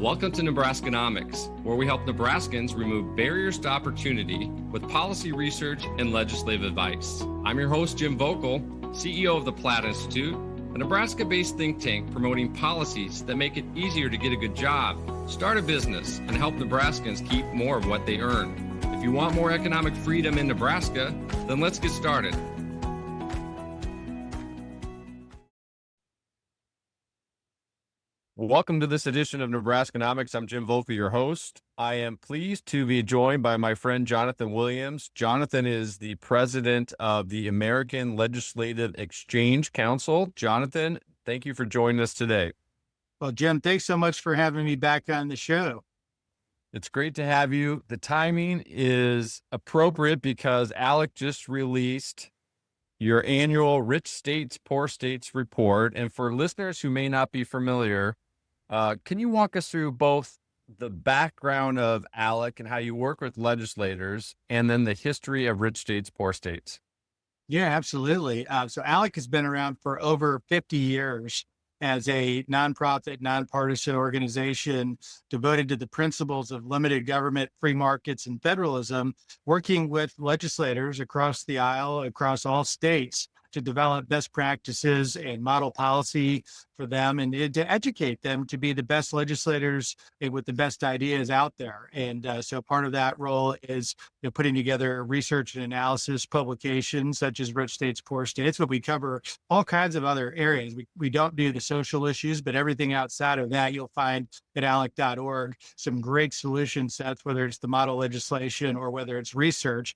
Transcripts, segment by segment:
Welcome to Nebraskanomics, where we help Nebraskans remove barriers to opportunity with policy research and legislative advice. I'm your host, Jim Vokal, CEO of the Platte Institute, a Nebraska-based think tank promoting policies that make it easier to get a good job, start a business, and help Nebraskans keep more of what they earn. If you want more economic freedom in Nebraska, then let's get started. Welcome to this edition of Nebraskanomics. I'm Jim Vokal, your host. I am pleased to be joined by my friend Jonathan Williams. Jonathan is the president of the American Legislative Exchange Council. Jonathan, thank you for joining us today. Well, Jim, thanks so much for having me back on the show. It's great to have you. The timing is appropriate because ALEC just released your annual Rich States, Poor States report. And for listeners who may not be familiar, can you walk us through both the background of ALEC and how you work with legislators, and then the history of Rich States, Poor States? Yeah, absolutely. So ALEC has been around for over 50 years as a nonprofit, nonpartisan organization devoted to the principles of limited government, free markets, and federalism, working with legislators across the aisle, across all states, to develop best practices and model policy for them and to educate them to be the best legislators with the best ideas out there. And so part of that role is putting together research and analysis publications such as Rich States, Poor States, but we cover all kinds of other areas. We don't do the social issues, but everything outside of that, you'll find at ALEC.org some great solution sets, whether it's the model legislation or whether it's research.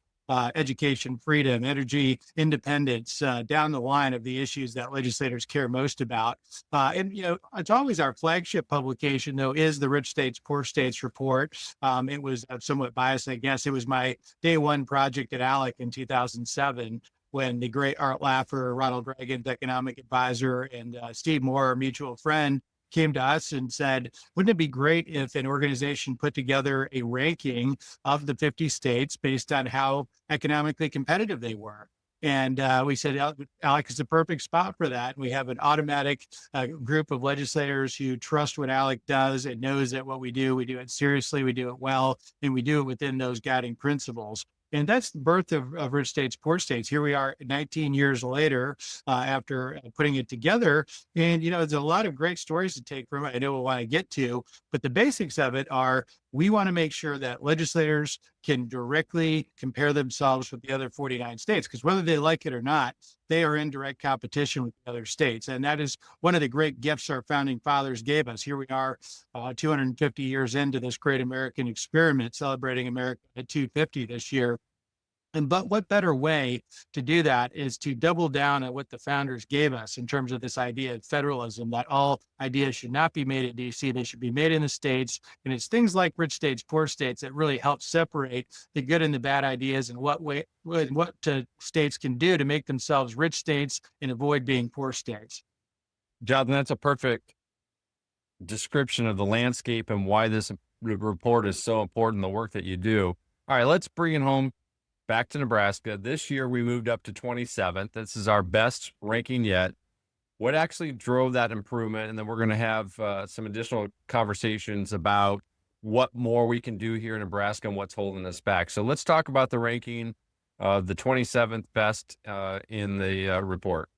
Education, freedom, energy, independence, down the line of the issues that legislators care most about. And it's always our flagship publication, though, is the Rich States, Poor States report. It was somewhat biased, I guess. It was my day one project at ALEC in 2007. When the great Art Laffer, Ronald Reagan's economic advisor, and Steve Moore, our mutual friend, came to us and said, wouldn't it be great if an organization put together a ranking of the 50 states based on how economically competitive they were? And we said, ALEC is the perfect spot for that. We have an automatic group of legislators who trust what ALEC does and knows that what we do it seriously, we do it well, and we do it within those guiding principles. And that's the birth of Rich States, Poor States. Here we are 19 years later after putting it together. And, there's a lot of great stories to take from it. I know we'll want to get to, but the basics of it are we want to make sure that legislators can directly compare themselves with the other 49 states, because whether they like it or not, they are in direct competition with the other states. And that is one of the great gifts our founding fathers gave us. Here we are 250 years into this great American experiment, celebrating America at 250 this year. But what better way to do that is to double down on what the founders gave us in terms of this idea of federalism, that all ideas should not be made at DC, they should be made in the states. And it's things like Rich States, Poor States that really help separate the good and the bad ideas and what states can do to make themselves rich states and avoid being poor states. Jonathan, that's a perfect description of the landscape and why this report is so important, the work that you do. All right, let's bring it home. Back to Nebraska. This year, we moved up to 27th. This is our best ranking yet. What actually drove that improvement? And then we're going to have some additional conversations about what more we can do here in Nebraska and what's holding us back. So let's talk about the ranking of the 27th best in the report.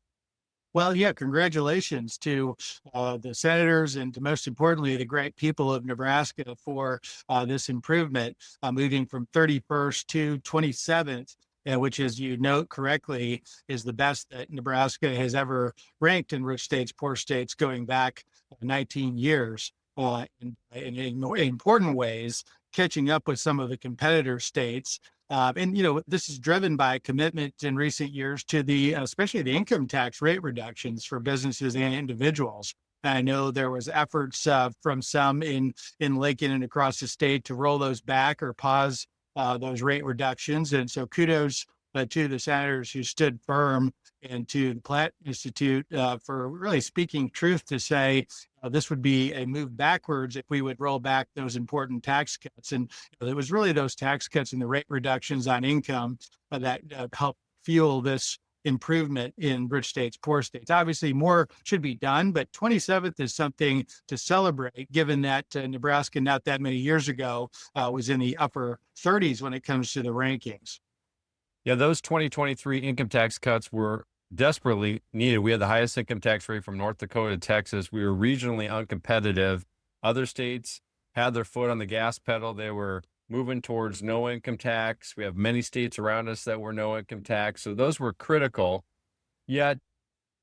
Well, yeah, congratulations to the senators and most importantly, the great people of Nebraska for this improvement, moving from 31st to 27th, which, as you note correctly, is the best that Nebraska has ever ranked in Rich States, Poor States, going back 19 years. In important ways, catching up with some of the competitor states. This is driven by a commitment in recent years to especially the income tax rate reductions for businesses and individuals. I know there was efforts from some in Lincoln and across the state to roll those back or pause those rate reductions. And so kudos to the senators who stood firm, and to the Platte Institute for really speaking truth to say this would be a move backwards if we would roll back those important tax cuts. And it was really those tax cuts and the rate reductions on income that helped fuel this improvement in rich states, poor states. Obviously, more should be done, but 27th is something to celebrate, given that Nebraska, not that many years ago, was in the upper 30s when it comes to the rankings. Yeah, those 2023 income tax cuts were desperately needed. We had the highest income tax rate from North Dakota to Texas. We were regionally uncompetitive. Other states had their foot on the gas pedal. They were moving towards no income tax. We have many states around us that were no income tax. So those were critical. Yet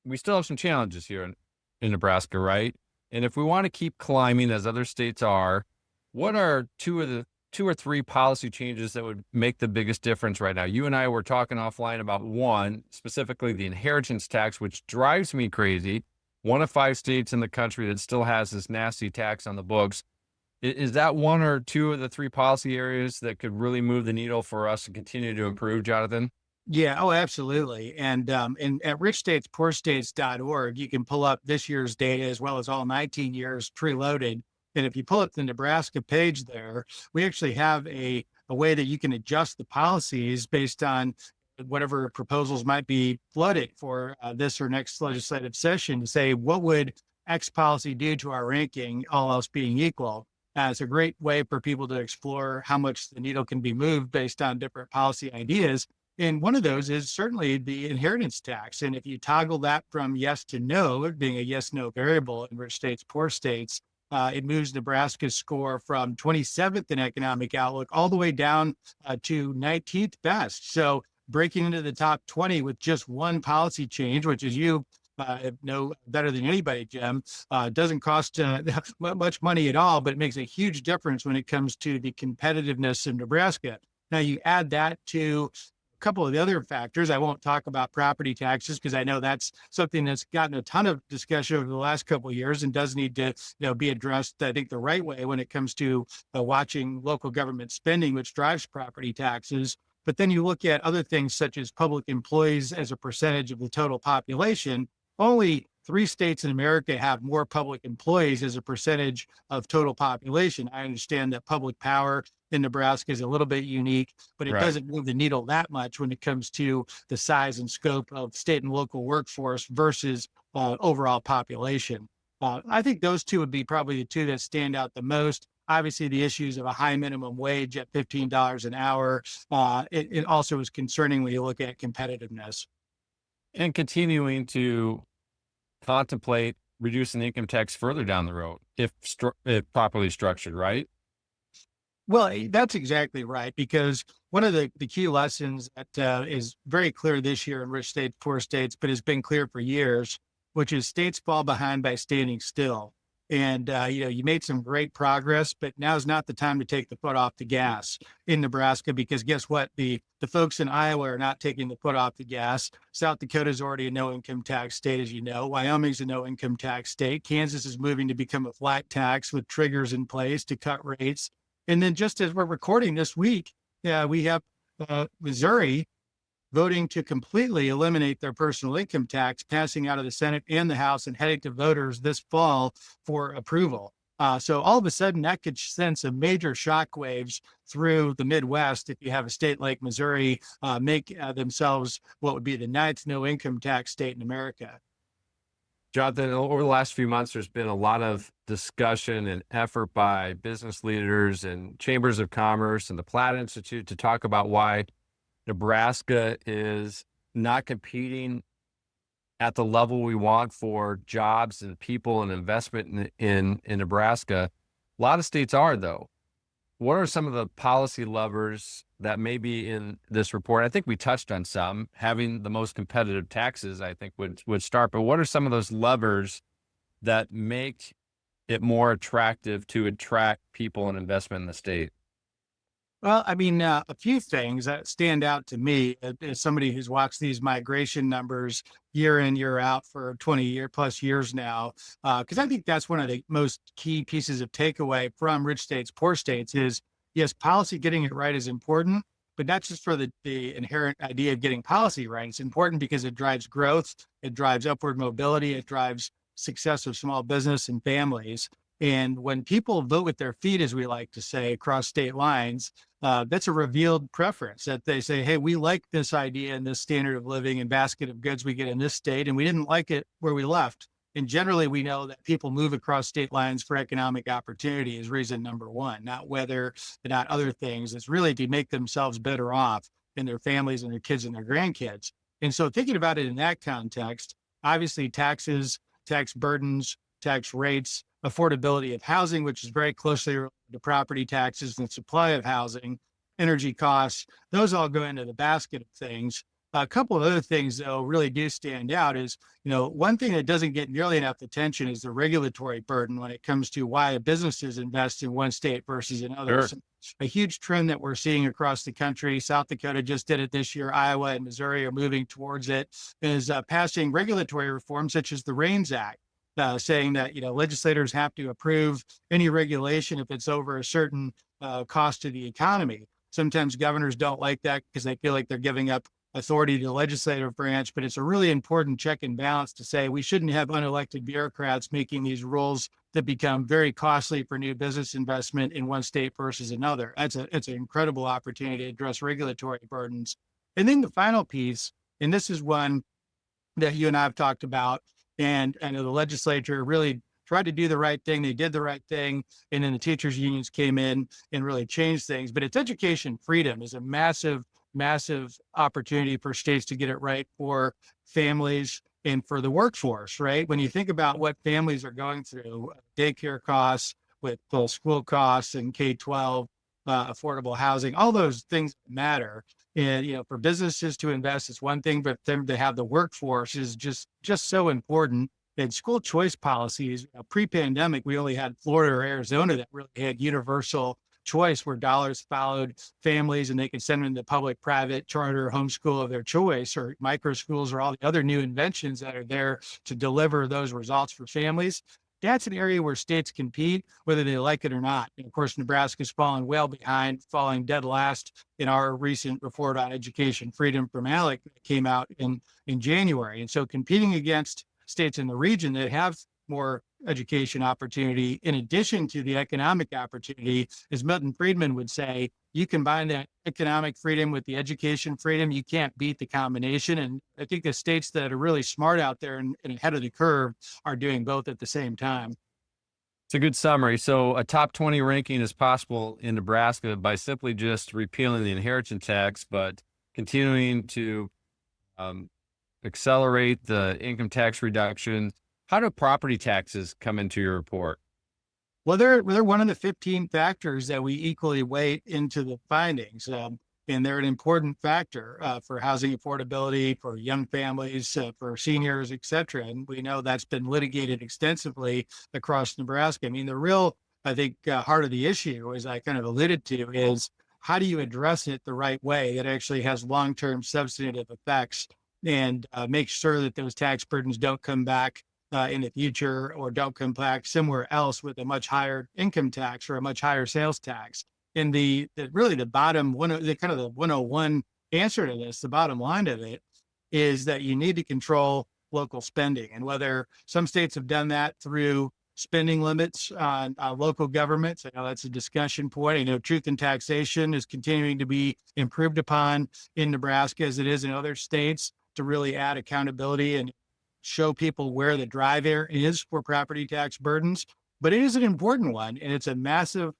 we still have some challenges here in Nebraska, right? And if we want to keep climbing as other states are, what are two or three policy changes that would make the biggest difference right now? You and I were talking offline about one, specifically the inheritance tax, which drives me crazy. One of 5 states in the country that still has this nasty tax on the books. Is that one or two of the 3 policy areas that could really move the needle for us to continue to improve, Jonathan? Yeah, oh, absolutely. And at richstatespoorstates.org, you can pull up this year's data as well as all 19 years preloaded. And if you pull up the Nebraska page there, we actually have a way that you can adjust the policies based on whatever proposals might be floated for this or next legislative session to say, what would X policy do to our ranking, all else being equal? It's a great way for people to explore how much the needle can be moved based on different policy ideas. And one of those is certainly the inheritance tax. And if you toggle that from yes to no, being a yes/no variable in rich states, poor states, it moves Nebraska's score from 27th in economic outlook all the way down to 19th best. So breaking into the top 20 with just one policy change, which is you know better than anybody, Jim, doesn't cost much money at all, but it makes a huge difference when it comes to the competitiveness of Nebraska. Now you add that to couple of the other factors. I won't talk about property taxes because I know that's something that's gotten a ton of discussion over the last couple of years and does need to be addressed, I think, the right way when it comes to watching local government spending, which drives property taxes. But then you look at other things such as public employees as a percentage of the total population. Only 3 states in America have more public employees as a percentage of total population. I understand that public power in Nebraska is a little bit unique, but it Right. doesn't move the needle that much when it comes to the size and scope of state and local workforce versus overall population. I think those two would be probably the two that stand out the most. Obviously, the issues of a high minimum wage at $15 an hour. It also is concerning when you look at competitiveness. And continuing to contemplate reducing the income tax further down the road if properly structured, right? Well, that's exactly right, because one of the key lessons that is very clear this year in rich states, poor states, but has been clear for years, which is states fall behind by standing still. And, you made some great progress, but now's not the time to take the foot off the gas in Nebraska, because guess what? The folks in Iowa are not taking the foot off the gas. South Dakota is already a no income tax state, as you know. Wyoming's a no income tax state. Kansas is moving to become a flat tax with triggers in place to cut rates. And then just as we're recording this week, we have Missouri voting to completely eliminate their personal income tax, passing out of the Senate and the House and heading to voters this fall for approval. So all of a sudden, that could send some major shockwaves through the Midwest if you have a state like Missouri make themselves what would be the 9th no income tax state in America. Jonathan, over the last few months, there's been a lot of discussion and effort by business leaders and chambers of commerce and the Platte Institute to talk about why Nebraska is not competing at the level we want for jobs and people and investment in Nebraska. A lot of states are, though. What are some of the policy levers that may be in this report? I think we touched on some. Having the most competitive taxes, I think, would start. But what are some of those levers that make it more attractive to attract people and investment in the state? Well, I mean, a few things that stand out to me as somebody who's watched these migration numbers year in, year out for 20+ years now, because I think that's one of the most key pieces of takeaway from rich states, poor states is, yes, policy getting it right is important, but not just for the inherent idea of getting policy right. It's important because it drives growth, it drives upward mobility, it drives success of small business and families. And when people vote with their feet, as we like to say, across state lines, that's a revealed preference that they say, hey, we like this idea and this standard of living and basket of goods we get in this state, and we didn't like it where we left. And generally, we know that people move across state lines for economic opportunity is reason number one, not weather, not other things. It's really to make themselves better off and their families and their kids and their grandkids. And so thinking about it in that context, obviously taxes, tax burdens, tax rates, affordability of housing, which is very closely related to property taxes and supply of housing, energy costs, those all go into the basket of things. A couple of other things, though, really do stand out is, one thing that doesn't get nearly enough attention is the regulatory burden when it comes to why businesses invest in one state versus another. Sure. A huge trend that we're seeing across the country, South Dakota just did it this year, Iowa and Missouri are moving towards it, is passing regulatory reform such as the REINS Act. Saying that legislators have to approve any regulation if it's over a certain cost to the economy. Sometimes governors don't like that because they feel like they're giving up authority to the legislative branch, but it's a really important check and balance to say we shouldn't have unelected bureaucrats making these rules that become very costly for new business investment in one state versus another. It's an incredible opportunity to address regulatory burdens. And then the final piece, and this is one that you and I have talked about, and I know the legislature really tried to do the right thing. They did the right thing. And then the teachers unions came in and really changed things. But it's education freedom is a massive, massive opportunity for states to get it right for families and for the workforce, right? When you think about what families are going through, daycare costs with full school costs and K-12, affordable housing, all those things matter. And, for businesses to invest is one thing, but them to have the workforce is just so important. And school choice policies, pre-pandemic, we only had Florida or Arizona that really had universal choice where dollars followed families and they could send them to public, private, charter, homeschool of their choice, or micro schools, or all the other new inventions that are there to deliver those results for families. That's an area where states compete, whether they like it or not. And of course, Nebraska's fallen well behind, falling dead last in our recent report on education freedom from ALEC that came out in January. And so competing against states in the region that have more education opportunity, in addition to the economic opportunity, as Milton Friedman would say, you combine that economic freedom with the education freedom, you can't beat the combination. And I think the states that are really smart out there and ahead of the curve are doing both at the same time. It's a good summary. So a top 20 ranking is possible in Nebraska by simply just repealing the inheritance tax, but continuing to accelerate the income tax reduction. How do property taxes come into your report? Well, they're one of the 15 factors that we equally weight into the findings. And they're an important factor for housing affordability, for young families, for seniors, et cetera. And we know that's been litigated extensively across Nebraska. I mean, the real, I think, heart of the issue, as I kind of alluded to, is how do you address it the right way that actually has long-term substantive effects and make sure that those tax burdens don't come back in the future or don't come back somewhere else with a much higher income tax or a much higher sales tax. And the really the bottom one, the kind of the 101 answer to this, the bottom line of it is that you need to control local spending. And whether some states have done that through spending limits on local governments, I know that's a discussion point. I know truth in taxation is continuing to be improved upon in Nebraska as it is in other states to really add accountability and show people where the drive is for property tax burdens. But it is an important one, and it's a massive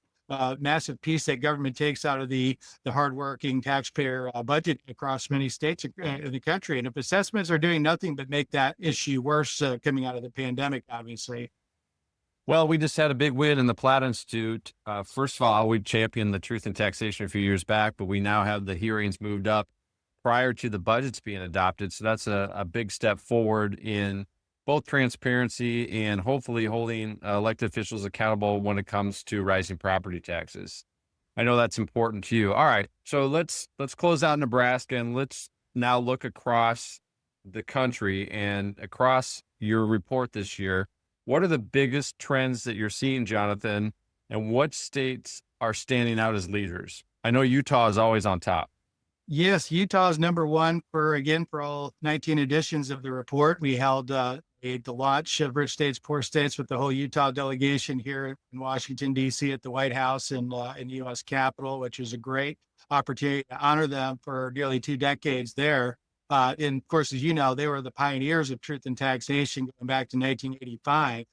piece that government takes out of the hardworking taxpayer budget across many states in the country. And if assessments are doing nothing but make that issue worse coming out of the pandemic, obviously. Well, we just had a big win in the Platte Institute. First of all, we championed the truth in taxation a few years back, but we now have the hearings moved up prior to the budgets being adopted. So that's a big step forward in both transparency and hopefully holding elected officials accountable when it comes to rising property taxes. I know that's important to you. All right, so let's close out Nebraska and let's now look across the country and across your report this year. What are the biggest trends that you're seeing, Jonathan, and what states are standing out as leaders? I know Utah is always on top. Yes, Utah is number one for all 19 editions of the report. We held the launch of Rich States, Poor States with the whole Utah delegation here in Washington, D.C. at the White House and in the U.S. Capitol, which is a great opportunity to honor them for nearly 2 decades there. And of course, as you know, they were the pioneers of truth in taxation going back to 1985.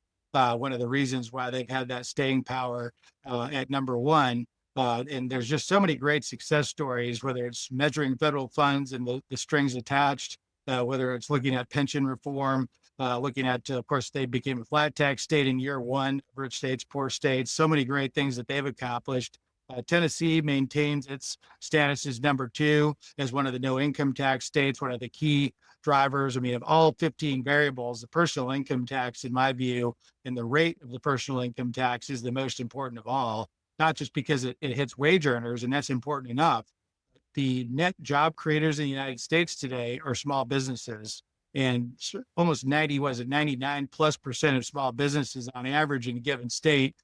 One of the reasons why they've had that staying power at number one. And there's just so many great success stories, whether it's measuring federal funds and the strings attached, whether it's looking at pension reform, looking at, of course, they became a flat tax state in year one, Rich States, Poor States, so many great things that they've accomplished. Tennessee maintains its status as number 2 as one of the no income tax states, one of the key drivers. I mean, of all 15 variables, the personal income tax, in my view, and the rate of the personal income tax is the most important of all, not just because it hits wage earners, and that's important enough. The net job creators in the United States today are small businesses. And almost 99+% of small businesses on average in a given state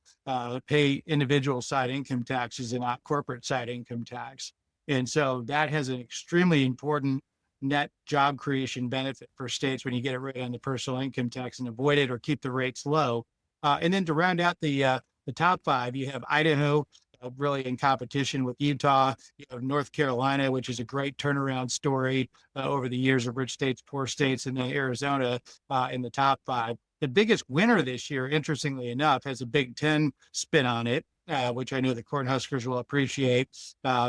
pay individual side income taxes and not corporate side income tax. And so that has an extremely important net job creation benefit for states when you get it right on the personal income tax and avoid it or keep the rates low. And then to round out the top 5, you have Idaho, really in competition with Utah. You have North Carolina, which is a great turnaround story over the years of Rich States, Poor States, and then Arizona in the top 5. The biggest winner this year, interestingly enough, has a Big Ten spin on it, which I know the Cornhuskers will appreciate.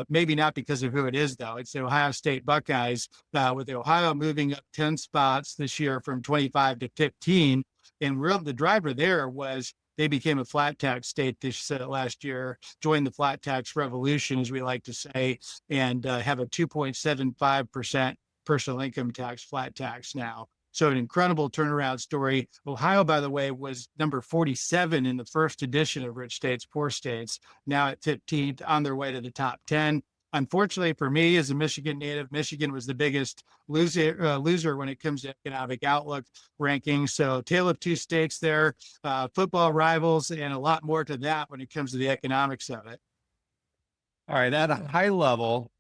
Maybe not because of who it is, though. It's the Ohio State Buckeyes, with Ohio moving up 10 spots this year from 25 to 15. And the driver there was they became a flat tax state this last year, joined the flat tax revolution, as we like to say, and have a 2.75% personal income tax flat tax now. So an incredible turnaround story. Ohio, by the way, was number 47 in the first edition of Rich States, Poor States, now at 15th, on their way to the top 10. Unfortunately for me, as a Michigan native, Michigan was the biggest loser when it comes to economic outlook rankings. So tale of 2 states there, football rivals, and a lot more to that when it comes to the economics of it. All right, at a high level,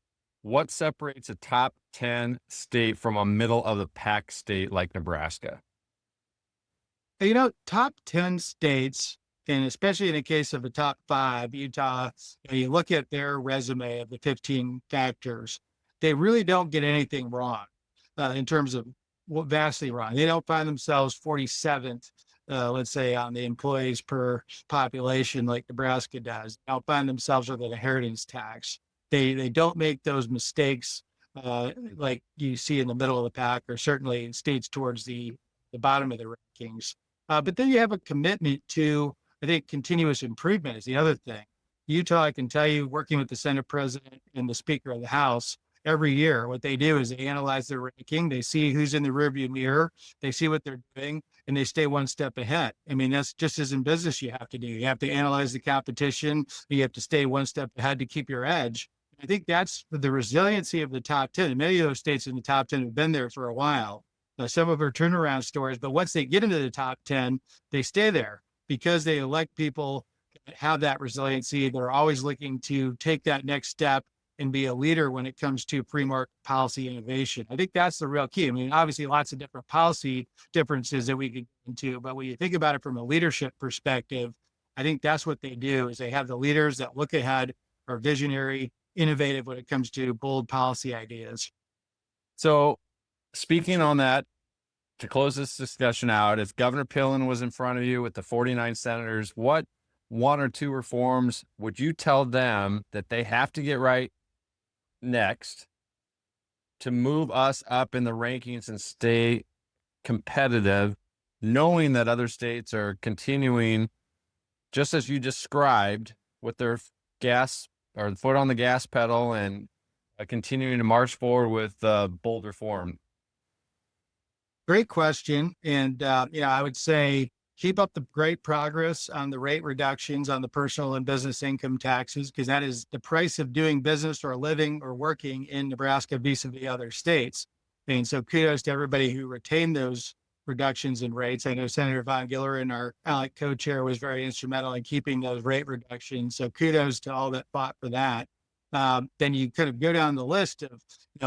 what separates a top 10 state from a middle of the pack state like Nebraska? You know, top 10 states, and especially in the case of the top 5, Utah, you look at their resume of the 15 factors, they really don't get anything wrong in terms of vastly wrong. They don't find themselves 47th, let's say, on the employees per population like Nebraska does. They don't find themselves with an inheritance tax. They don't make those mistakes like you see in the middle of the pack, or certainly in states towards the bottom of the rankings. But then you have a commitment to, I think, continuous improvement is the other thing. Utah, I can tell you, working with the Senate president and the Speaker of the House, every year, what they do is they analyze their ranking. They see who's in the rearview mirror. They see what they're doing, and they stay one step ahead. I mean, that's just as in business you have to do. You have to analyze the competition. You have to stay one step ahead to keep your edge. I think that's the resiliency of the top 10. And many of those states in the top 10 have been there for a while. Some of our turnaround stories, but once they get into the top 10, they stay there because they elect people that have that resiliency. They're always looking to take that next step and be a leader when it comes to pre-market policy innovation. I think that's the real key. I mean, obviously lots of different policy differences that we could get into, but when you think about it from a leadership perspective, I think that's what they do is they have the leaders that look ahead, are visionary, innovative when it comes to bold policy ideas. So speaking on that, to close this discussion out, if Governor Pillen was in front of you with the 49 senators, what 1 or 2 reforms would you tell them that they have to get right next to move us up in the rankings and stay competitive, knowing that other states are continuing, just as you described, with their gas or foot on the gas pedal and continuing to march forward with bold reform? Great question. And, I would say keep up the great progress on the rate reductions on the personal and business income taxes, because that is the price of doing business or living or working in Nebraska vis-a-vis other states. And so kudos to everybody who retained those reductions in rates. I know Senator Von Gillerin, our ALEC co-chair, was very instrumental in keeping those rate reductions. So kudos to all that fought for that. Then you kind of go down the list of,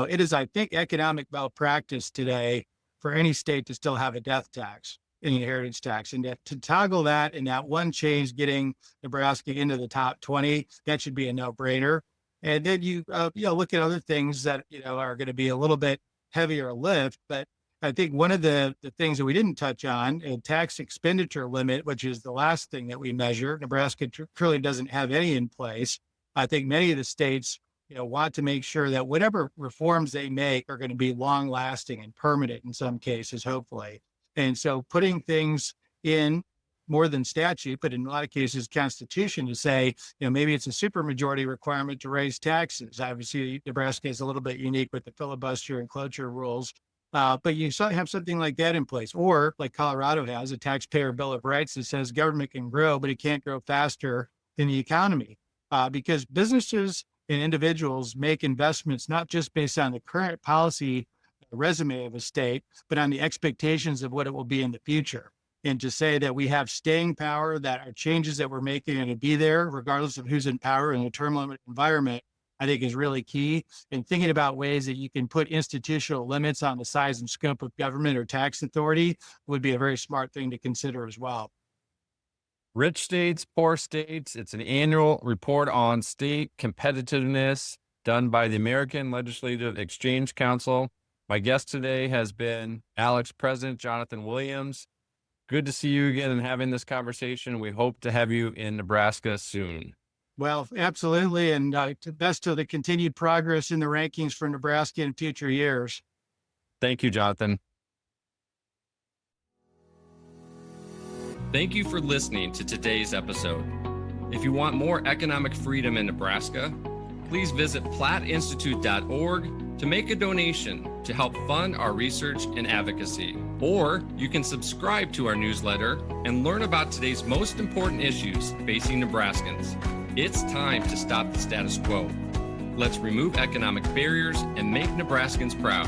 it is, I think, economic malpractice today for any state to still have a death tax, an inheritance tax. And to toggle that and that one change getting Nebraska into the top 20, that should be a no-brainer. And then you look at other things that, are going to be a little bit heavier lift. But I think one of the things that we didn't touch on, a tax expenditure limit, which is the last thing that we measure. Nebraska truly doesn't have any in place. I think many of the states, want to make sure that whatever reforms they make are going to be long lasting and permanent in some cases, hopefully. And so putting things in more than statute, but in a lot of cases, constitution to say, maybe it's a supermajority requirement to raise taxes. Obviously, Nebraska is a little bit unique with the filibuster and cloture rules. But you have something like that in place, or like Colorado has a taxpayer bill of rights that says government can grow, but it can't grow faster than the economy, because businesses and individuals make investments not just based on the current policy resume of a state, but on the expectations of what it will be in the future. And to say that we have staying power, that our changes that we're making are going to be there, regardless of who's in power in a term limit environment, I think is really key. And thinking about ways that you can put institutional limits on the size and scope of government or tax authority would be a very smart thing to consider as well. Rich states, poor states. It's an annual report on state competitiveness done by the American Legislative Exchange Council. My guest today has been ALEC's president, Jonathan Williams. Good to see you again and having this conversation. We hope to have you in Nebraska soon. Well, absolutely. And best of the continued progress in the rankings for Nebraska in future years. Thank you, Jonathan. Thank you for listening to today's episode. If you want more economic freedom in Nebraska, please visit platteinstitute.org to make a donation to help fund our research and advocacy. Or you can subscribe to our newsletter and learn about today's most important issues facing Nebraskans. It's time to stop the status quo. Let's remove economic barriers and make Nebraskans proud.